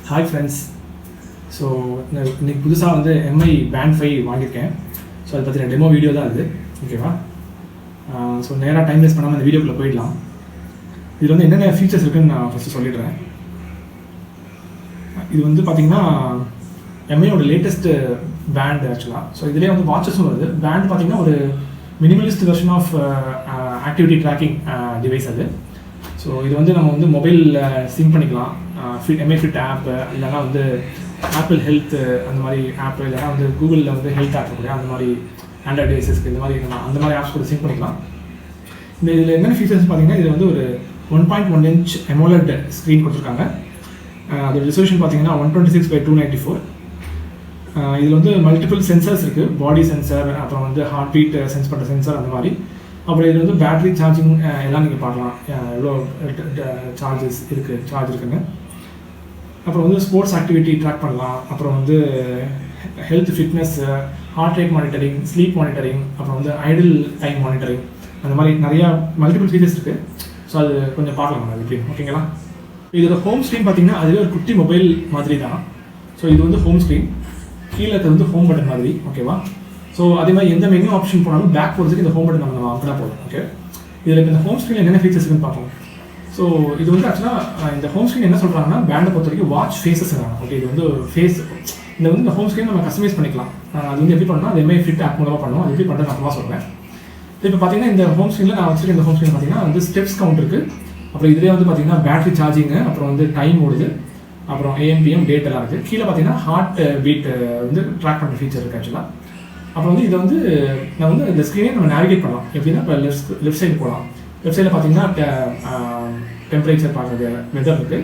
Hi friends. So இன்னைக்கு புதுசாக வந்து எம்ஐ பேண்ட் 5 வாங்கியிருக்கேன். ஸோ அதை பற்றின டெமோ வீடியோ தான் அது. ஓகேவா? ஸோ நேராக டைம் வேஸ்ட் பண்ணாமல் அந்த வீடியோக்குள்ளே போயிடலாம். இதில் வந்து என்னென்ன ஃபீச்சர்ஸ் இருக்குதுன்னு நான் ஃபஸ்ட்டு சொல்லிடுறேன். இது வந்து பார்த்திங்கன்னா எம்ஐயோட லேட்டஸ்ட்டு பேண்ட் ஆக்சுவலாக. ஸோ இதிலே வந்து வாட்சஸும் வருது. பேண்ட் பார்த்திங்கன்னா ஒரு minimalist version of activity tracking device அது. ஸோ இது வந்து நம்ம வந்து மொபைலில் சிங்க் பண்ணிக்கலாம். எம்ஐ ஃபிட் ஆப்பு, இல்லைனா வந்து ஆப்பிள் ஹெல்த் அந்த மாதிரி ஆப், இல்லைனா வந்து கூகுளில் வந்து ஹெல்த் ஆப் இருக்குது, அந்த மாதிரி ஆண்ட்ராய்ட் டிவைசஸ்க்கு இந்த மாதிரி நம்ம அந்த மாதிரி ஆப்ஸ் கூட சிங்க் பண்ணிக்கலாம். இந்த இதில் என்னென்ன ஃபீச்சர்ஸ் பார்த்தீங்கன்னா, இது வந்து ஒரு 1.1 இன்ச் AMOLED ஸ்க்ரீன் கொடுத்துருக்காங்க. அதோட ரெசல்யூஷன் பார்த்தீங்கன்னா 126/294. இதில் வந்து மல்டிபிள் சென்சர்ஸ் இருக்குது. பாடி சென்சர், அப்புறம் வந்து ஹார்ட் பீட் சென்ஸ் பண்ணுற சென்சர், அந்த மாதிரி. அப்புறம் இதில் வந்து பேட்டரி சார்ஜிங் எல்லாம் நீங்கள் பார்க்கலாம், எவ்வளோ சார்ஜ் இருக்குன்னு. அப்புறம் வந்து ஸ்போர்ட்ஸ் ஆக்டிவிட்டி ட்ராக் பண்ணலாம். அப்புறம் வந்து health fitness, heart rate monitoring, sleep monitoring, அப்புறம் வந்து ஐடில் டைம் மானிட்டரிங், அந்த மாதிரி நிறையா மல்டிபிள் ஃபீச்சர்ஸ் இருக்குது. ஸோ அது கொஞ்சம் பார்க்கலாம் அது எப்படி. ஓகேங்களா? இதோட ஹோம் ஸ்க்ரீன் பார்த்தீங்கன்னா அதுவே ஒரு குட்டி மொபைல் மாதிரி தான். ஸோ இது வந்து ஹோம் ஸ்க்ரீன், கீழே இருக்கிறது வந்து ஹோம் பட்டன் மாதிரி. ஓகேவா? ஸோ அதே மாதிரி எந்த மெனு ஆப்ஷன் போனாலும் பேக் போகிறதுக்கு இந்த ஹோம் பட்டன் நம்ம அமுக்கினா போதும். ஓகே, இதில் இப்போ இந்த ஹோம் ஸ்க்ரீனில் என்னென்ன ஃபீச்சர்ஸ் இருக்குன்னு பார்ப்போம். ஸோ இது வந்து ஆக்சுவலாக இந்த ஹோம் ஸ்க்ரீன் என்ன சொல்கிறாங்கன்னா, பேண்டை பொறுத்த வரைக்கும் வாட்ச் ஃபேஸஸ் இருக்காங்க. ஓகே, இது வந்து ஃபேஸ் இந்த ஹோம் ஸ்க்ரீன் நம்ம கஸ்டமைஸ் பண்ணிக்கலாம். அது வந்து எப்படி பண்ணணும், அது எம்ஐ ஃபிட் ஆப் மூலமாக பண்ணுவோம். அது எப்படி பண்ணுறது நான் சொல்கிறேன். இப்போ பார்த்தீங்கன்னா இந்த ஹோம் ஸ்க்ரீனில் நான் வச்சுருக்க இந்த ஹோம் ஸ்க்ரீன் பார்த்தீங்கன்னா வந்து ஸ்டெப்ஸ் கவுண்ட் இருக்குது. அப்புறம் இதிலே வந்து பார்த்தீங்கன்னா பேட்டரி சார்ஜிங்கு, அப்புறம் வந்து டைம் ஓடுது, அப்புறம் AM/PM டேட் எல்லாம் இருக்குது. கீழே பார்த்தீங்கன்னா ஹார்ட் பீட் வந்து ட்ராக் பண்ணுற ஃபீச்சர் இருக்குது ஆக்சுவலாக. அப்புறம் வந்து இதை வந்து நான் வந்து இந்த ஸ்க்ரீனே நம்ம நேவிகேட் பண்ணலாம். எப்படின்னா இப்போ லெஃப்ட் சைடு போகலாம். லெஃப்ட் சைடில் பார்த்தீங்கன்னா டெம்பரேச்சர் பார்க்குறது, வெதர் இருக்குது.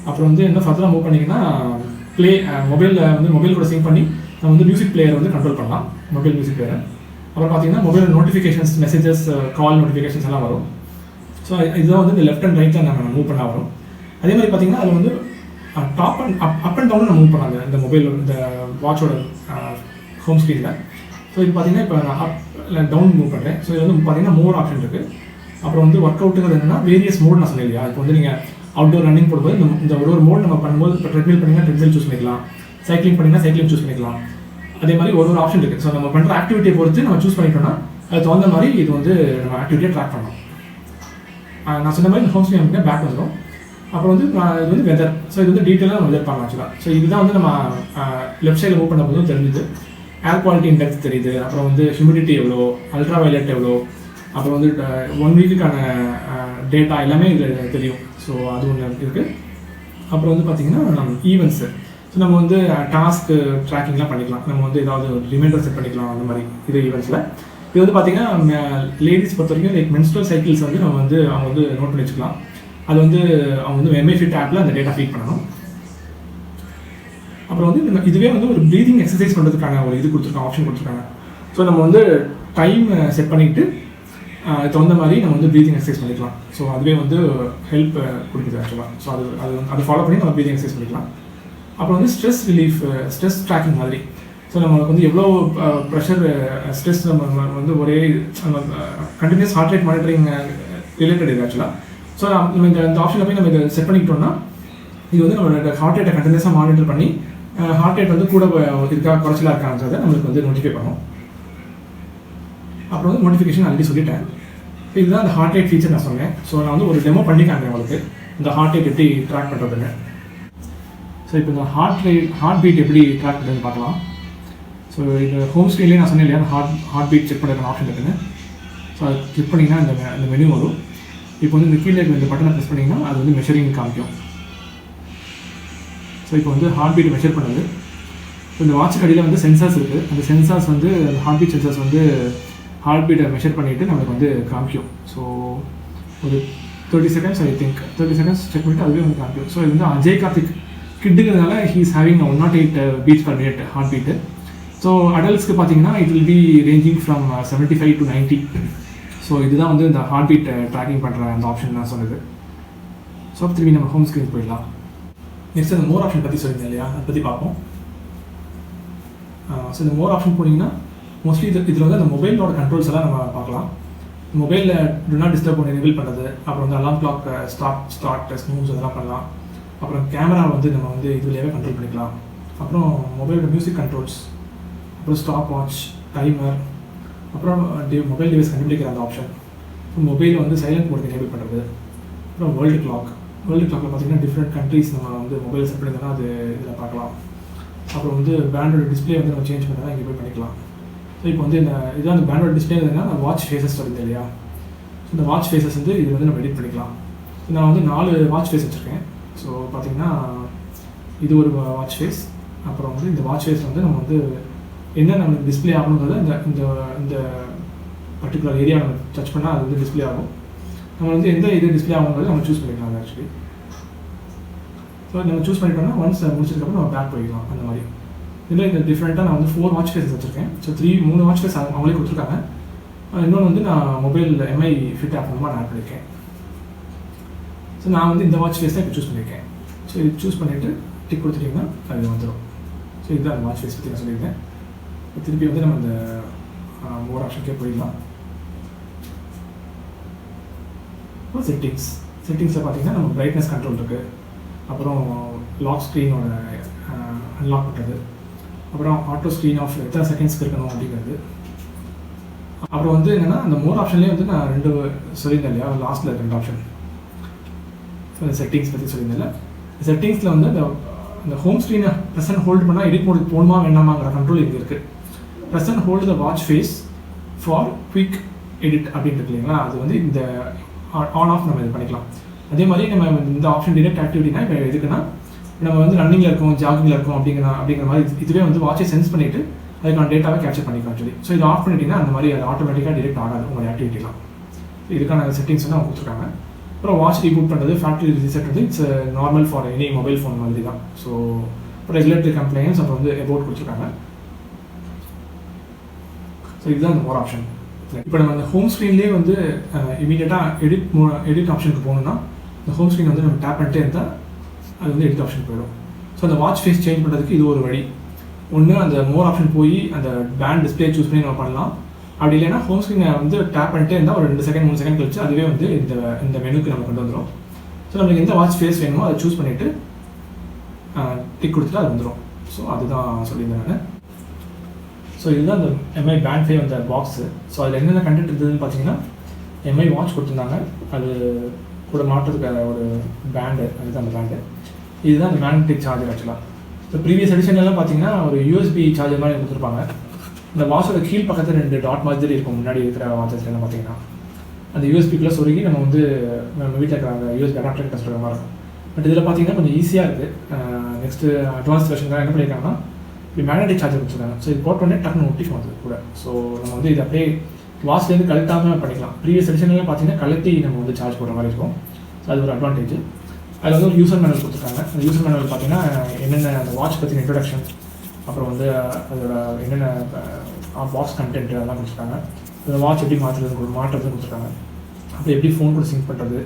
அப்புறம் வந்து என்ன ஃபர்தராக மூவ் பண்ணிங்கன்னா மொபைலில் வந்து மொபைல் கூட சிங்க் பண்ணி நம்ம வந்து மியூசிக் பிளேயர் வந்து கண்ட்ரோல் பண்ணலாம், மொபைல் மியூசிக் பிளேயர். அப்புறம் பார்த்தீங்கன்னா மொபைல் நோட்டிஃபிகேஷன்ஸ், மெசேஜஸ், கால் நோட்டிஃபிகேஷன்ஸ் எல்லாம் வரும். ஸோ இதுதான் வந்து இந்த லெஃப்ட் அண்ட் ரைட்டில் நம்ம மூவ் பண்ணால் வரும். அதே மாதிரி பார்த்தீங்கன்னா அது வந்து அப் அண்ட் டவுன் நம்ம மூவ் பண்ணாங்க இந்த மொபைல், இந்த வாட்சோட ஹோம் ஸ்க்ரீனில். ஸோ இது பார்த்தீங்கன்னா இப்போ நான் அப் டவுன் மூவ் பண்ணுறேன். ஸோ இது வந்து பார்த்தீங்கன்னா மோர் ஆப்ஷன் இருக்குது. அப்புறம் வந்து ஒர்க் அவுட்டுங்கிறது என்னன்னா வேரியஸ் மோட் நான் சொன்னேன் இல்லையா. இப்போ வந்து நீங்கள் அவுட்டோர் ரன்னிங் போடும்போது இந்த ஒரு மோட் நம்ம பண்ணும்போது, இப்போ ட்ரெட்மில் பண்ணிங்கன்னா ட்ரெட்மில் சூஸ் பண்ணிக்கலாம், சைக்கிளிங் பண்ணிங்கன்னா சைக்கிளிங் சூஸ் பண்ணிக்கலாம். அதே மாதிரி ஒரு ஆப்ஷன் இருக்குது. ஸோ நம்ம பண்ணுற ஆக்டிவிட்டியை பொறுத்து நம்ம சூஸ் பண்ணிட்டோம்னா அது தகுந்த மாதிரி இது வந்து நம்ம ஆக்டிவிட்டியை ட்ராக் பண்ணலாம். நான் சொன்ன மாதிரி இந்த ஹோம் ஸ்க்ரீன் அப்படின்னா பேக் வந்துடும். அப்புறம் வந்து இது வந்து வெதர். ஸோ இது வந்து டீட்டெயிலாக நம்ம வெதர் பண்ணலாம் ஆக்சுவலாக. ஸோ இதுதான் வந்து நம்ம லெஃப்ட் சைடில் மூவ் பண்ண போதும் தெரிஞ்சுது. ஏர் குவாலிட்டி இண்டெக்ஸ் தெரியுது, அப்புறம் வந்து ஹியூமிடிட்டி எவ்வளோ, அல்ட்ரா வயலட் எவ்வளோ, அப்புறம் வந்து 1 வீக்குக்கான டேட்டா எல்லாமே இதில் தெரியும். ஸோ அது ஒன்று இருக்குது. அப்புறம் வந்து பார்த்திங்கன்னா நம்ம ஈவெண்ட்ஸு, ஸோ நம்ம வந்து டாஸ்க்கு ட்ராக்கிங்லாம் பண்ணிக்கலாம். நம்ம வந்து ஏதாவது ரிமைண்டர் செட் பண்ணிக்கலாம் அந்த மாதிரி இது ஈவெண்ட்ஸில். இது வந்து பார்த்திங்கன்னா லேடிஸ் பொறுத்த வரைக்கும் லைக் மென்ஸ்ட்ரல் சைக்கிள்ஸ் வந்து நம்ம வந்து அவங்க வந்து நோட் பண்ணி வச்சுக்கலாம். அது வந்து அவங்க வந்து எம்ஐ ஃபிட் ஆப்பில் அந்த டேட்டா ஃபீட் பண்ணணும். அப்புறம் வந்து இதுவே வந்து ஒரு ப்ரீதிங் எக்ஸசைஸ் பண்ணுறதுக்கான ஒரு இது கொடுத்துருக்காங்க, ஆப்ஷன் கொடுத்துருக்காங்க. ஸோ நம்ம வந்து டைம் செட் பண்ணிவிட்டு தகுந்த மாதிரி நம்ம வந்து ப்ரீதிங் எக்ஸசைஸ் பண்ணிக்கலாம். ஸோ அதுவே வந்து ஹெல்ப் கொடுக்குது ஆக்சுவலாக. ஸோ அதை ஃபாலோ பண்ணி நம்ம ப்ரீதிங் எக்ஸசைஸ் பண்ணிக்கலாம். அப்புறம் வந்து ஸ்ட்ரெஸ் ரிலீஃப், ஸ்ட்ரெஸ் ட்ராக்கிங் மாதிரி. ஸோ நம்மளுக்கு வந்து எவ்வளோ ப்ரெஷர், ஸ்ட்ரெஸ் நம்ம வந்து ஒரே continuous heart rate monitoring related இது ஆக்சுவலாக. ஸோ நம்ம இந்த ஆப்ஷனில் போய் நம்ம இதை செட் பண்ணிக்கிட்டோம்னா இது வந்து நம்மளோட ஹார்ட் ரேட்டை கண்டினியூஸாக மானிட்டர் பண்ணி ஹார்ட் ரேட் வந்து கூட இருக்கா குறைச்சலாக இருக்கான்றதை நம்மளுக்கு வந்து நோட்டிஃபை பண்ணும். அப்புறம் வந்து நோட்டிஃபிகேஷன் ஆல்ரெடி சொல்லிட்டேன். இதுதான் அந்த ஹார்ட் ரேட் ஃபீச்சர் நான் சொன்னேன். ஸோ நான் வந்து ஒரு டெமோ பண்ணிக்காங்க உங்களுக்கு இந்த ஹார்ட் ரேட் எப்படி ட்ராக் பண்ணுறதுன்னு. ஸோ இப்போ இந்த ஹார்ட் பீட் எப்படி ட்ராக் பண்ணுறதுன்னு பார்க்கலாம். ஸோ இந்த ஹோம் ஸ்க்ரீன்லேயே நான் சொன்னேன் இல்லையா, ஹார்ட் பீட் செக் பண்ணுறதுக்கான ஆப்ஷன் இருக்குன்னு. ஸோ அது கிளிக் பண்ணிங்கன்னா இந்த மெனு வரும். இப்போ வந்து இந்த கீழே இந்த பட்டனை ப்ரெஸ் பண்ணிங்கன்னா அது வந்து மெஷரிங் காமிக்கும். ஸோ இப்போ வந்து ஹார்ட் பீட் மெஷர் பண்ணுது. ஸோ இந்த வாட்ச் கடியில் வந்து சென்சார்ஸ் இருக்குது. அந்த சென்சார்ஸ் வந்து அந்த ஹார்ட் பீட் சென்சார்ஸ் வந்து ஹார்ட் பீட்டை மெஷர் பண்ணிவிட்டு நம்மளுக்கு வந்து காமிக்கும். ஸோ ஒரு 30 seconds I think 30 seconds check பண்ணிவிட்டு அதுவே வந்து காமிக்கும். ஸோ இது வந்து அஜய் கார்த்திக் கிட்டுங்கிறதுனால he's having 108 beats per minute heart beat. So அடல்ட்ஸ்க்கு பார்த்தீங்கன்னா it will be ranging from 75 to 90. So இதுதான் வந்து இந்த ஹார்ட் பீட் ட்ராக்கிங் பண்ணுற அந்த ஆப்ஷன் நான் சொன்னது. ஸோ திரும்பி நம்ம ஹோம் ஸ்க்ரீன் போயிடலாம். நெக்ஸ்ட் அந்த மோர் ஆப்ஷன் பற்றி சொல்லியிருந்தேன் இல்லையா, அதை பற்றி பார்ப்போம். ஸோ இந்த மோர் ஆப்ஷன் போனீங்கன்னா மோஸ்ட்லி இதில் வந்து அந்த மொபைலோட கண்ட்ரோல்ஸ் எல்லாம் நம்ம பார்க்கலாம். மொபைலில் டு நாட் டிஸ்டர்ப் ஒன்று எனேபிள் பண்ணுறது, அப்புறம் வந்து அலாம் கிளாக் ஸ்டார்ட் ஸ்னூஸ் அதெல்லாம் பண்ணலாம். அப்புறம் கேமரா வந்து நம்ம வந்து இதுலேயே கண்ட்ரோல் பண்ணிக்கலாம். அப்புறம் மொபைலோட மியூசிக் கண்ட்ரோல்ஸ், அப்புறம் ஸ்டாப் வாட்ச், டைமர், அப்புறம் மொபைல் டிவைஸ் கண்டுபிடிக்கிற அந்த ஆப்ஷன், மொபைல் வந்து சைலண்ட் மோடுக்கு எனேபிள் பண்ணுறது, அப்புறம் வேர்ல்டு கிளாக்கில் பார்த்தீங்கன்னா டிஃப்ரெண்ட் கண்ட்ரீஸ் நம்ம வந்து மொபைல் செட் பண்ணியிருந்தோம்னா அது இதில் பார்க்கலாம். அப்புறம் வந்து பேண்டோட டிஸ்பிளே வந்து நம்ம சேஞ்ச் பண்ணால் இங்கே போய் பண்ணிக்கலாம். ஸோ இப்போ வந்து இதான் அந்த பேண்டோட டிஸ்பிளே இருந்ததுன்னா வாட்ச் ஃபேஸஸ் வருது இல்லையா, ஸோ இந்த வாட்ச் ஃபேஸஸ் வந்து இது வந்து நம்ம எடிட் பண்ணிக்கலாம். நான் வந்து 4 வாட்ச் ஃபேஸ் வச்சுருக்கேன். ஸோ பார்த்தீங்கன்னா இது ஒரு வாட்ச் ஃபேஸ், அப்புறம் வந்து இந்த வாட்ச் ஃபேஸ் வந்து நம்ம வந்து என்ன நம்மளுக்கு டிஸ்பிளே ஆகணுங்கிறத இந்த இந்த பர்டிகுலர் ஏரியா நம்ம டச் பண்ணால் அது வந்து டிஸ்பிளே ஆகும். நம்ம வந்து எந்த இது டிஸ்பிளே ஆகுங்கிறது நம்ம சூஸ் பண்ணிக்கலாம் ஆக்சுவலி. ஸோ நம்ம சூஸ் பண்ணிட்டோம்னா ஒன்ஸ் முடிச்சதுக்கப்புறம் நம்ம பேக் போய்க்கலாம். அந்த மாதிரி இதில் இந்த டிஃப்ரெண்ட்டாக நான் வந்து 4 வாட்ச் ஃபேஸஸ் வச்சுருக்கேன். ஸோ 3 வாட்ச் ஃபேஸ் அவங்களே கொடுத்துருக்காங்க. இன்னொன்று வந்து நான் மொபைல் MI ஃபிட் ஆப் மூலமாக நான் ஆட் பண்ணியிருக்கேன். ஸோ நான் வந்து இந்த வாட்ச் ஃபேஸ் தான் இப்போ சூஸ் பண்ணியிருக்கேன். ஸோ இது சூஸ் பண்ணிவிட்டு டிக் கொடுத்துட்டிங்கன்னா அது வந்துடும். ஸோ இதுதான் அந்த வாட்ச் ஃபேஸ் பற்றி நான் சொல்லியிருக்கேன். திருப்பி வந்து நம்ம இந்த மோர் ஆப்ஷனுக்கே போயிடலாம். அப்புறம் செட்டிங்ஸில் பார்த்தீங்கன்னா நம்ம பிரைட்னஸ் கண்ட்ரோல் இருக்குது, அப்புறம் லாக் ஸ்க்ரீனோட அன்லாக் பண்ணுறது, அப்புறம் ஆட்டோ ஸ்க்ரீன் ஆஃப் எத்தனை செகண்ட்ஸ்க்கு இருக்கணும் அப்படிங்கிறது. அப்புறம் வந்து என்னென்னா அந்த மோர் ஆப்ஷன்லேயே வந்து நான் 2 சொல்லியிருந்தேன் இல்லையா, லாஸ்ட்டில் 2 ஆப்ஷன். ஸோ இந்த செட்டிங்ஸ் பற்றி சொல்லியிருந்தேன்ல, செட்டிங்ஸில் வந்து அந்த ஹோம் ஸ்க்ரீனை ப்ரெஸ் அண்ட் ஹோல்டு பண்ணால் எடிட் மோடுக்கு போகணுமா வேண்டாமாங்கிற கண்ட்ரோல் இங்கே இருக்குது. Press and hold the watch face for quick edit அப்படின்ட்டு இருக்கு இல்லைங்களா, அது வந்து இந்த ஆன் ஆஃப் நம்ம இது பண்ணிக்கலாம். அதே மாதிரி நம்ம இந்த ஆப்ஷன் டிரெக்ட் ஆக்டிவிட்டினா இப்போ எதுக்குன்னா நம்ம வந்து ரன்னிங்கில் இருக்கோம், ஜாகிங்கில் இருக்கோம் அப்படிங்கிற மாதிரி இதுவே வந்து வாட்சை சென்ஸ் பண்ணிவிட்டு அதுக்கான டேட்டாவை கேப்சர் பண்ணிக்கலாம் ஆக்சுவலி. ஸோ இது ஆஃப் பண்ணிட்டீங்கன்னா அந்த மாதிரி அது ஆட்டோமேட்டிக்காக டிரெக்ட் ஆகாது உங்களுடைய ஆக்டிவிட்டிலாம். இதுக்கான செட்டிங்ஸ் வந்து அவங்க கொடுத்துருக்காங்க. அப்புறம் வாட்ச் ரீபூட் பண்ணுறது, ஃபேக்ட்ரி ரீசெட் வந்து it's normal for any mobile phone மாதிரி தான். ஸோ ரெகுலேட்டரி கம்ப்ளைன்ஸ் அப்புறம் வந்து அபவுட் கொடுத்துருக்காங்க. ஸோ இதுதான் அந்த மோர் ஆப்ஷன். இப்போ நம்ம அந்த ஹோம் ஸ்க்ரீன்லேயே வந்து இமீடியட்டாக எடிட் ஆப்ஷனுக்கு போகணுன்னா இந்த ஹோம் ஸ்க்ரீன் வந்து நம்ம டேப் பண்ணிட்டே இருந்தால் அது வந்து எடிட் ஆப்ஷன் போயிடும். ஸோ அந்த வாட்ச் ஃபேஸ் சேஞ்ச் பண்ணுறதுக்கு இது ஒரு வழி. ஒன்று அந்த மோர் ஆப்ஷன் போய் அந்த பேண்ட் டிஸ்பிளே சூஸ் பண்ணி நம்ம பண்ணலாம். அப்படி இல்லைன்னா ஹோம் ஸ்க்ரீனை வந்து டேப் பண்ணிட்டே இருந்தால் ஒரு 2 செகண்ட் 3 செகண்ட் கழிச்சு அதுவே வந்து இந்த மெனுக்கு நம்ம கொண்டு வந்துடும். ஸோ நம்மளுக்கு எந்த வாட்ச் ஃபேஸ் வேணுமோ அதை சூஸ் பண்ணிவிட்டு டிக் கொடுத்துட்டு அது வந்துடும். ஸோ அதுதான் சொல்லியிருந்தேன் நான். ஸோ இதுதான் அந்த MI பேண்ட் 5 அந்த பாக்ஸு. ஸோ அதில் என்னென்ன கண்டென்ட் இருந்ததுன்னு பார்த்தீங்கன்னா MI வாட்ச் கொடுத்துருந்தாங்க, அது கூட மாட்டுறதுக்கு ஒரு பேண்டு, அதுதான் அந்த பேண்டு. இதுதான் அந்த மேக்னெட்டிக் சார்ஜர் ஆக்சுவலாக. ஸோ ப்ரீவியஸ் எடிஷன்லாம் பார்த்தீங்கன்னா ஒரு USB சார்ஜர் மாதிரி கொடுத்துருப்பாங்க. இந்த வாட்சோட கீழ் பக்கத்தில் 2 டாட் மாதிரி இருக்கும். முன்னாடி இருக்கிற வாட்சஸ்லாம் பார்த்தீங்கன்னா அந்த USB-குள்ளே சொருகி நம்ம வந்து நம்ம வீட்டில் இருக்கிற அந்த USB அடாப்டர் கிட்ட சொல்கிற மாதிரி இருக்கும். பட் இதில் பார்த்தீங்கன்னா கொஞ்சம் ஈஸியாக இருக்குது. நெக்ஸ்ட்டு அட்வான்ஸ் வெர்ஷன் என்ன பண்ணியிருக்காங்கன்னா இப்படி மேக்னெட்டிக் சார்ஜர் கொடுத்துருக்காங்க. ஸோ இது போட்டோடனே டக்குன்னு ஒட்டிக்கும் அது கூட. ஸோ நம்ம வந்து இது அப்படியே வாட்ச்லேருந்து கழட்டாமல் பண்ணிக்கலாம். ப்ரீவியஸ் எடிஷன்லாம் பார்த்தீங்கன்னா கழட்டி நம்ம வந்து சார்ஜ் போடுற மாதிரி இருக்கும். ஸோ அது ஒரு அட்வான்டேஜ். அதில் வந்து ஒரு யூசர் மேனுவல் கொடுத்துருக்காங்க. அந்த யூசர் மேனுவல் பார்த்தீங்கன்னா என்னென்ன அந்த வாட்ச் பற்றின இன்ட்ரடக்ஷன், அப்புறம் வந்து அதோட என்னென்ன பாக்ஸ் கண்டென்ட் அதெல்லாம் கொடுத்துருக்காங்க. அந்த வாட்ச் எப்படி மாற்றுறதுன்னு கொடுத்துருக்காங்க. அப்புறம் எப்படி ஃபோன் கூட சிங்க் பண்ணுறது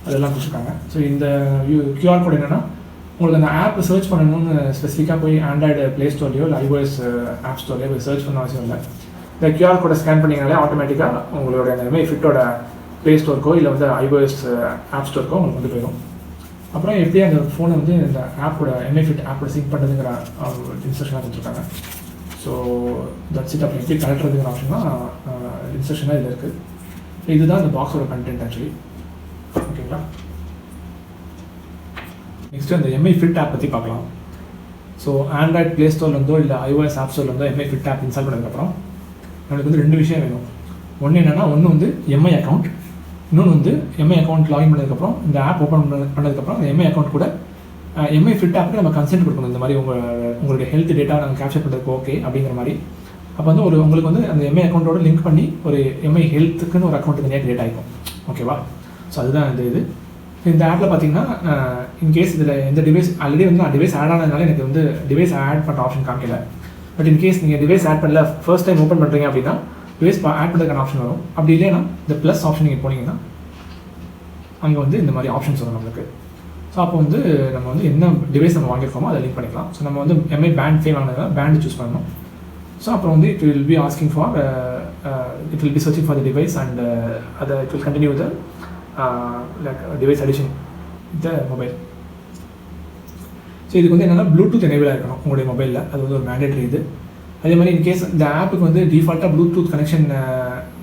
அதெல்லாம் கொடுத்துருக்காங்க. ஸோ இந்த QR கோட் என்னென்னா உங்களுக்கு அந்த ஆப் சர்ச் பண்ணணும்னு ஸ்பெசிஃபிக்காக போய் ஆண்ட்ராய்டு ப்ளே ஸ்டோர்லையோ இல்லை iOS ஆப் ஸ்டோர்லையோ போய் சர்ச் பண்ண அவசியம் இல்லை. இந்த QR கோடை ஸ்கேன் பண்ணிங்கனாலே ஆட்டோமேட்டிக்காக உங்களோட அந்த MI ஃபிட்டோட ப்ளே ஸ்டோருக்கோ இல்லை வந்து iOS ஆப் ஸ்டோருக்கோ உங்களுக்கு வந்து போயிடும். அப்புறம் எப்படி அந்த ஃபோனை வந்து இந்த ஆப்போட MI ஃபிட் ஆப்போட சிங்க் பண்ணுறதுங்கிற இன்ஸ்ட்ரக்ஷனாக கொடுத்துருக்காங்க. So that's it. அப்படி எப்படி கலட்டுறதுங்கிற ஆப்ஷன் தான் இன்ஸ்ட்ரக்ஷனாக இதில் இருக்குது. இதுதான் இந்த பாக்ஸோட கண்டென்ட் ஆக்சுவலி. ஓகேங்களா. நெக்ஸ்ட்டு அந்த MI ஃபிட் ஆப் பற்றி பார்க்கலாம். ஸோ ஆண்ட்ராய்ட் ப்ளே ஸ்டோர்லேருந்தோ இல்லை iOS ஆப் ஸ்டோர்லேருந்தோ MI ஃபிட் ஆப் இன்ஸ்டால் பண்ணதுக்கப்புறம் நம்மளுக்கு வந்து 2 விஷயம் வேணும். ஒன்று என்னென்னா, ஒன்று வந்து MI அக்கௌண்ட், இன்னொன்று வந்து MI அக்கௌண்ட் லாகின் பண்ணதுக்கப்புறம் இந்த ஆப் ஓப்பன் பண்ணதுக்கப்புறம் அந்த MI அக்கௌண்ட் கூட MI ஃபிட் ஆப்புக்கு நம்ம கன்சென்ட் கொடுக்கணும். இந்த மாதிரி உங்களுடைய ஹெல்த் டேட்டா நாங்கள் கேப்சர் பண்ணுறதுக்கு ஓகே அப்படிங்கிற மாதிரி. அப்போ வந்து உங்களுக்கு வந்து அந்த MI அக்கௌண்ட்டோட லிங்க் பண்ணி ஒரு MI ஹெல்த்துக்குன்னு ஒரு அக்கௌண்ட் தனியாக க்ரியேட் ஆகிக்கும். ஓகேவா. ஸோ அதுதான் இது. இந்த ஆப்பில் பார்த்தீங்கன்னா இன்கேஸ் இதில் எந்த டிவைஸ் ஆல்ரெடி வந்து நான் டிவைஸ் ஆட் ஆனதுனால எனக்கு வந்து டிவைஸ் ஆட் பண்ணுற ஆப்ஷன் காமிக்கல. பட் இன்கேஸ் நீங்கள் டிவைஸ் ஆட் பண்ணல, ஃபர்ஸ்ட் டைம் ஓப்பன் பண்ணுறீங்க அப்படின்னா டிவைஸ் ஆட் பண்ணுறதுக்கான ஆப்ஷன் வரும். அப்படி இல்லைன்னா இந்த ப்ளஸ் ஆப்ஷன் நீங்கள் போனீங்கன்னா அங்கே வந்து இந்த மாதிரி ஆப்ஷன்ஸ் வரும் நம்மளுக்கு. ஸோ அப்போ வந்து நம்ம வந்து என்ன டிவைஸ் நம்ம வாங்கியிருக்கோமோ அதை லிங்க் பண்ணிக்கலாம். ஸோ நம்ம வந்து MI பேண்ட் 5 வாங்கினதுனால பேண்டு சூஸ் பண்ணணும். ஸோ அப்புறம் வந்து it will be asking for it will B searching for the device and it will continue the like device addition the mobile. So இதுக்கு வந்து என்னென்னா ப்ளூடூத் எனேபிளாக இருக்கணும் உங்களுடைய மொபைலில், அது வந்து ஒரு மேண்டேட்ரி இது. அதே மாதிரி இன்கேஸ் இந்த ஆப்புக்கு வந்து டிஃபால்ட்டாக ப்ளூடூத் கனெக்ஷன்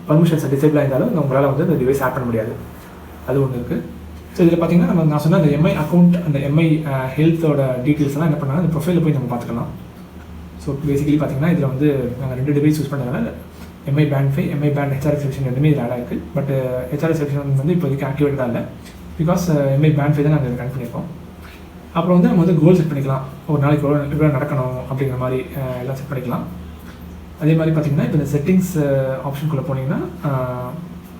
பர்மிஷன்ஸ் டிசேபிளாக இருந்தாலும் உங்களால் வந்து அந்த டிவைஸ் ஆட் பண்ண முடியாது, அது ஒன்று இருக்குது. ஸோ இதில் பார்த்தீங்கன்னா நான் சொன்ன அந்த எம்ஐ அக்கௌண்ட், அந்த எம்ஐ ஹெல்த்தோட டீட்டெயில்ஸ்லாம் என்ன பண்ணால் அந்த ப்ரொஃபைலில் போய் நம்ம பார்த்துக்கலாம். ஸோ பேசிக்கலி பார்த்தீங்கன்னா இதில் வந்து நாங்கள் 2 டிவைஸ் யூஸ் பண்ணுறதுனால Mi band 5, Mi band HRS section ரெண்டுமே இதில் ஆட் ஆகிருக்கு. பட் ஹெச்ஆர்எஸ் செக்ஷன் வந்து இப்போதைக்கு ஆக்டிவேட்டாக இல்லை, பிகாஸ் எம்ஐ பேண்ட் 5 தான் நாங்கள் கனெக்ட் பண்ணியிருக்கோம். அப்புறம் வந்து நம்ம வந்து கோல் செட் பண்ணிக்கலாம், ஒரு நாளைக்கு இவ்வளோ நடக்கணும் அப்படிங்கிற மாதிரி எல்லாம் செட் பண்ணிக்கலாம். அதே மாதிரி பார்த்திங்கன்னா இப்போ இந்த செட்டிங்ஸ் ஆப்ஷனுக்குள்ளே போனீங்கன்னா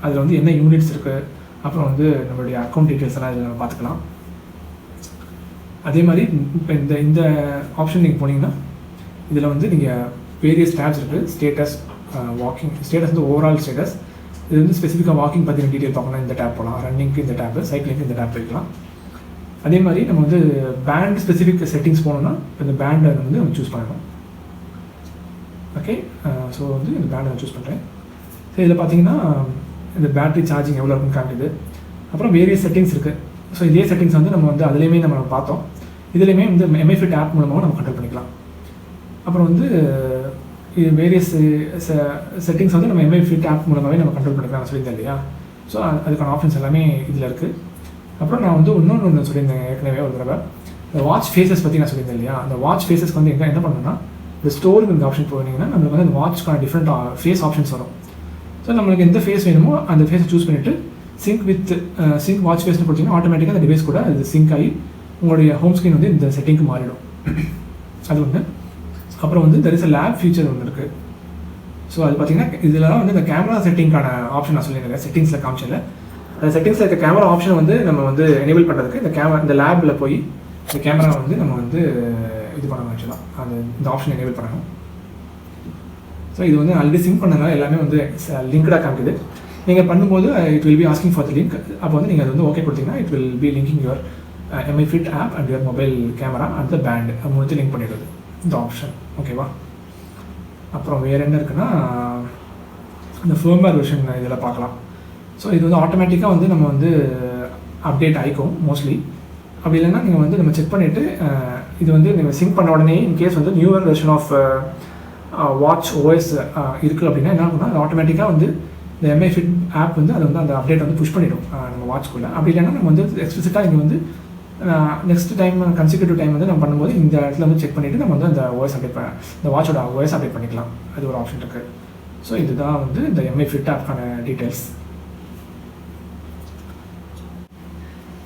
அதில் வந்து என்ன யூனிட்ஸ் இருக்குது, அப்புறம் வந்து நம்மளுடைய அக்கௌண்ட் டீட்டெயில்ஸ் எல்லாம் இதில் நம்ம பார்த்துக்கலாம். அதே மாதிரி இப்போ இந்த ஆப்ஷன் நீங்கள் போனீங்கன்னா இதில் வந்து நீங்கள் வேரியஸ் டேப்ஸ் இருக்குது. ஸ்டேட்டஸ், வாக்கிங் ஸ்டேட்டஸ் வந்து ஓவரால் ஸ்டேட்டஸ். இது வந்து ஸ்பெசிஃபிக்காக வாக்கிங் பற்றின டீட்டெயில் பார்க்கணும், இந்த டேப் போகலாம். ரன்னிங்க்கு இந்த டேப்பு, சைக்கிளிங்க்கு இந்த டேப் வைக்கலாம். அதே மாதிரி நம்ம வந்து பேண்ட் ஸ்பெசிஃபிக் செட்டிங்ஸ் போனோம்னா இந்த பேண்டை வந்து நம்ம சூஸ் பண்ணணும். ஓகே, ஸோ வந்து இந்த பேண்டை நான் சூஸ் பண்ணுறேன். ஸோ இதில் பார்த்தீங்கன்னா இந்த பேட்டரி சார்ஜிங் எவ்வளோ இருக்குன்னு காட்டுது. அப்புறம் வேரியஸ் செட்டிங்ஸ் இருக்குது. ஸோ இதே செட்டிங்ஸ் வந்து நம்ம வந்து அதுலேயுமே நம்ம பார்த்தோம். இதுலேயுமே வந்து எம்ஐ ஃபிட் ஆப் மூலமாக நம்ம கண்ட்ரோல் பண்ணிக்கலாம். அப்புறம் வந்து இது வேரியஸ் செட்டிங்ஸ் வந்து நம்ம எம்ஐ ஃபிட் ஆப் மூலமாகவே நம்ம கண்ட்ரோல் பண்ணிக்கலாம் சொல்லியிருந்தேன் இல்லையா. ஸோ அதுக்கான ஆப்ஷன்ஸ் எல்லாமே இதில் இருக்குது. அப்புறம் நான் வந்து இன்னொன்று சொல்லியிருந்தேன் ஏற்கனவே ஒரு தடவை, இந்த வாட்ச் ஃபேஸஸ் பற்றி நான் சொல்லியிருந்தேன் இல்லையா. அந்த வாட்ச் ஃபேஸஸ்க்கு வந்து என்ன பண்ணணும்னா இந்த ஸ்டோருக்கு இந்த ஆப்ஷன் போனீங்கன்னா நம்மளுக்கு வந்து அந்த வாட்ச்க்கான டிஃப்ரெண்ட் ஃபேஸ் ஆப்ஷன்ஸ் வரும். ஸோ நம்மளுக்கு எந்த ஃபேஸ் வேணுமோ அந்த ஃபேஸை சூஸ் பண்ணிவிட்டு சிங்க் வாட்ச் ஃபேஸ்னு கொடுத்தீங்கன்னா ஆட்டோமேட்டிக்காக அந்த டிவைஸ் கூட அது சிங்க் ஆகி உங்களுடைய ஹோம் ஸ்க்ரீன் வந்து இந்த செட்டிங்க்கு மாறிடும். அது ஒன்று. அப்புறம் வந்து there is a lab feature ஒன்று இருக்குது. ஸோ அது பார்த்தீங்கன்னா இதெல்லாம் வந்து இந்த கேமரா செட்டிங்கான ஆப்ஷன் நான் சொல்லியிருந்தேன் செட்டிங்ஸில் காமிச்சல. அந்த செட்டிங்ஸில் இருக்க கேமரா ஆப்ஷன் வந்து நம்ம வந்து எனேபிள் பண்ணுறதுக்கு இந்த லேபில் போய் இந்த கேமரா வந்து நம்ம வந்து இது பண்ணணும். ஆக்சுவலாக இந்த ஆப்ஷன் எனேபிள் பண்ணணும். ஸோ இது வந்து ஆல்ரெடி சிங்க் பண்ணதுனால எல்லாமே வந்து லிங்க்டாக காமிக்குது. நீங்கள் பண்ணும்போது it will be asking for the link. அப்போ வந்து நீங்கள் அது வந்து ஓகே கொடுத்தீங்கன்னா it will be linking your Mi fit app and your mobile camera and the band மூணு லிங்க் பண்ணிடுறது இந்த ஆப்ஷன். ஓகேவா? அப்புறம் வேறு என்ன இருக்குன்னா இந்த ஃபர்ம்வேர் வெர்ஷன் இதில் பார்க்கலாம். ஸோ இது வந்து ஆட்டோமேட்டிக்காக வந்து நம்ம வந்து அப்டேட் ஆகிக்கும் மோஸ்ட்லி. அப்படி இல்லைன்னா நீங்கள் வந்து நம்ம செக் பண்ணிவிட்டு இது வந்து நீங்கள் சிங்க் பண்ண உடனே இன்கேஸ் வந்து newer version of watch OS இருக்குது அப்படின்னா என்ன ஆகும்னா அது ஆட்டோமேட்டிக்காக வந்து இந்த எம்ஐ ஃபிட் ஆப் வந்து அது வந்து அந்த அப்டேட் வந்து புஷ் பண்ணிவிடும் நம்ம வாட்ச்க்குள்ளே. அப்படி இல்லைன்னா நம்ம வந்து எக்ஸ்பிளிசிட்டாக இங்கே வந்து நெக்ஸ்ட் டைம் கன்சிக்யூட்டிவ் டைம் வந்து நம்ம பண்ணும்போது இந்த இடத்துல வந்து செக் பண்ணிவிட்டு நம்ம வந்து அந்த ஓஎஸ் அப்டேட் இந்த வாட்சோட ஓஎஸ் அப்டேட் பண்ணிக்கலாம். அது ஒரு ஆப்ஷன் இருக்குது. ஸோ இதுதான் வந்து இந்த எம்ஐ ஃபிட் ஆப்க்கான டீட்டெயில்ஸ்.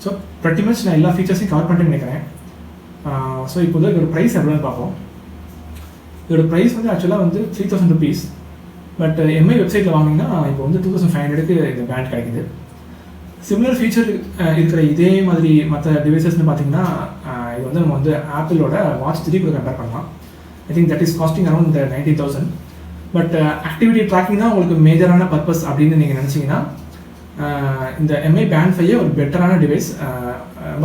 ஸோ ப்ரெட்டி மச் நான் எல்லா ஃபீச்சர்ஸையும் கவர் பண்ணிட்டு நினைக்கிறேன். ஸோ இப்போ வந்து இதோட ப்ரைஸ் எவ்வளோன்னு பார்ப்போம். இதோட ப்ரைஸ் வந்து ஆக்சுவலாக வந்து 3000 rupees. பட் எம்ஐ வெப்சைட்டில் வாங்கினீங்கன்னா இப்போ வந்து 2500க்கு இந்த பேண்ட் கிடைக்குது. சிமிலர் ஃபீச்சர் இருக்கிற இதே மாதிரி மற்ற டிவைசஸ்னு பார்த்தீங்கன்னா இது வந்து நம்ம வந்து ஆப்பிளோட வாட்ச் 3 கூட கம்பேர் பண்ணலாம். I think that is costing around 90,000. But activity tracking தான் உங்களுக்கு மேஜரான பர்பஸ் அப்படின்னு நீங்கள் நினச்சிங்கன்னா இந்த எம்ஐ பேண்ட் 5 ஒரு பெட்டரான டிவைஸ்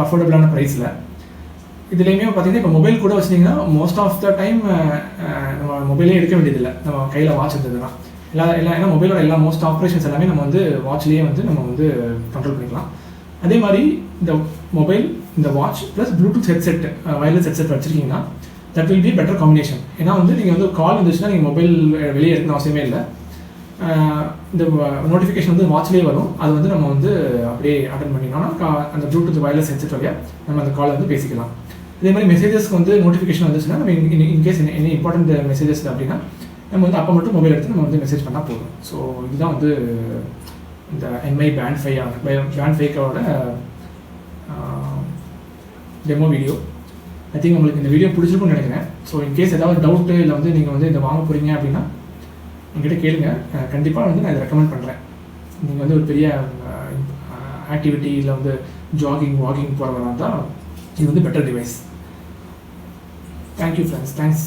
அஃபோர்டபுளான ப்ரைஸில். இதுலேயுமே பார்த்தீங்கன்னா இப்போ மொபைல் கூட வச்சிங்கன்னா மோஸ்ட் ஆஃப் த டைம் நம்ம மொபைலே எடுக்க வேண்டியதில்லை, நம்ம கையில் வாட்ச் இருந்ததுன்னா ஏன்னா மொபைலோட எல்லா மோஸ்ட் ஆப்ரேஷன்ஸ் எல்லாமே நம்ம வந்து வாட்ச்லேயே வந்து நம்ம வந்து கண்ட்ரோல் பண்ணிக்கலாம். அதே மாதிரி இந்த மொபைல், இந்த watch plus bluetooth headset, wireless headset வச்சுருக்கீங்கன்னா that will be better combination. ஏன்னா வந்து நீங்கள் வந்து கால் வந்துச்சுன்னா நீங்கள் மொபைல் வெளியே எடுக்கணும் அவசியமே இல்லை. இந்த நோட்டிஃபிகேஷன் வந்து வாட்ச்லேயே வரும். அது வந்து நம்ம வந்து அப்படியே அட்டன் பண்ணினோம்னா அந்த ப்ளூடூத் வயர்லெஸ் ஹெட்செட் வழியாக நம்ம அந்த காலை வந்து பேசிக்கலாம். இதே மாதிரி மெசேஜஸ்க்கு வந்து நோட்டிஃபிகேஷன் வந்துச்சுன்னா நம்ம இன்கேஸ் என்ன இம்பார்ட்டன்ட் மெசேஜஸ் அப்படின்னா நம்ம வந்து அப்போ மட்டும் மொபைல் எடுத்து நம்ம வந்து மெசேஜ் பண்ணால் போதும். ஸோ இதுதான் வந்து இந்த எம்ஐ பேண்ட் 5வோட டெமோ வீடியோ. ஐ திங்க் உங்களுக்கு இந்த வீடியோ பிடிச்சிருக்குன்னு நினைக்கிறேன். ஸோ இன்கேஸ் ஏதாவது டவுட்டு இல்லை வந்து நீங்கள் வந்து இதை வாங்க போகிறீங்க அப்படின்னா என்கிட்ட கேளுங்க. கண்டிப்பாக வந்து நான் இதை ரெக்கமெண்ட் பண்ணுறேன். நீங்கள் வந்து ஒரு பெரிய ஆக்டிவிட்டி இல்லை வந்து வாக்கிங் போகிறவங்க தான் இது வந்து better device. Thank you friends. Thanks.